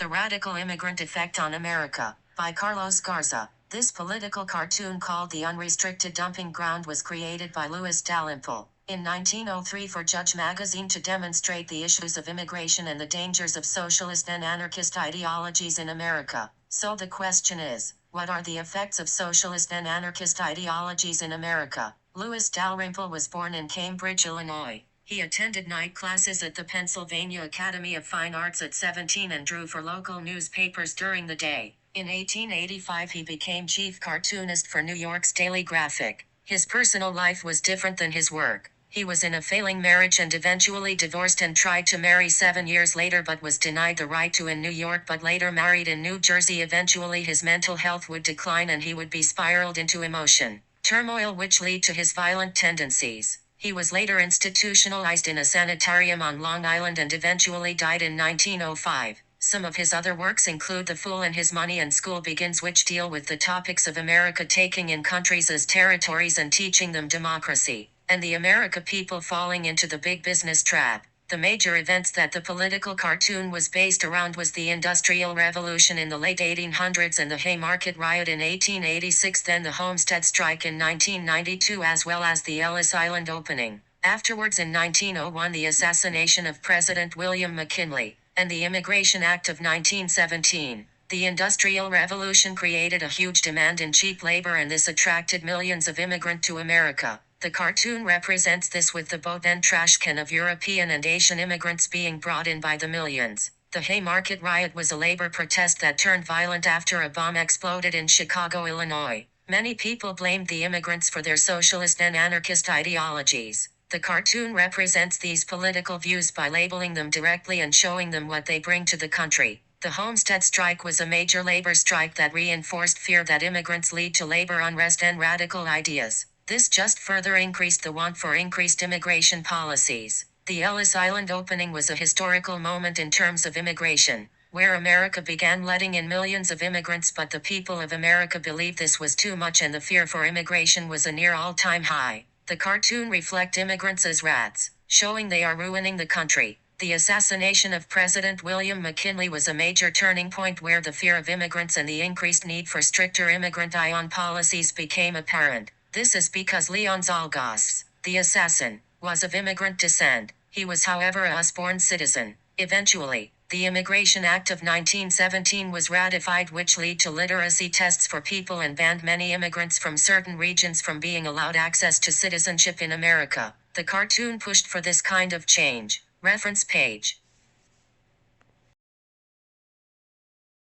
The Radical Immigrant Effect on America, by Carlos Garza. This political cartoon called The Unrestricted Dumping Ground was created by Louis Dalrymple in 1903 for Judge Magazine to demonstrate the issues of immigration and the dangers of socialist and anarchist ideologies in America. So the question is, what are the effects of socialist and anarchist ideologies in America? Louis Dalrymple was born in Cambridge, Illinois. He attended night classes at the Pennsylvania Academy of Fine Arts at 17 and drew for local newspapers during the day. In 1885 he became chief cartoonist for New York's Daily Graphic. His personal life was different than his work. He was in a failing marriage and eventually divorced and tried to marry 7 years later but was denied the right to in New York but later married in New Jersey. Eventually his mental health would decline and he would be spiraled into emotion turmoil which lead to his violent tendencies. He was later institutionalized in a sanitarium on Long Island and eventually died in 1905. Some of his other works include The Fool and His Money and School Begins, which deal with the topics of America taking in countries as territories and teaching them democracy, and the America people falling into the big business trap. The major events that the political cartoon was based around was the Industrial Revolution in the late 1800s and the Haymarket Riot in 1886, then the Homestead Strike in 1992, as well as the Ellis Island opening. Afterwards in 1901 the assassination of President William McKinley, and the Immigration Act of 1917. The Industrial Revolution created a huge demand in cheap labor and this attracted millions of immigrants to America. The cartoon represents this with the boat and trash can of European and Asian immigrants being brought in by the millions. The Haymarket Riot was a labor protest that turned violent after a bomb exploded in Chicago, Illinois. Many people blamed the immigrants for their socialist and anarchist ideologies. The cartoon represents these political views by labeling them directly and showing them what they bring to the country. The Homestead Strike was a major labor strike that reinforced fear that immigrants lead to labor unrest and radical ideas. This just further increased the want for increased immigration policies. The Ellis Island opening was a historical moment in terms of immigration, where America began letting in millions of immigrants, but the people of America believed this was too much and the fear for immigration was a near all-time high. The cartoon reflects immigrants as rats, showing they are ruining the country. The assassination of President William McKinley was a major turning point where the fear of immigrants and the increased need for stricter immigrant policies became apparent. This is because Leon Czolgosz, the assassin, was of immigrant descent. He was however a US-born citizen. Eventually, the Immigration Act of 1917 was ratified, which led to literacy tests for people and banned many immigrants from certain regions from being allowed access to citizenship in America. The cartoon pushed for this kind of change. Reference page.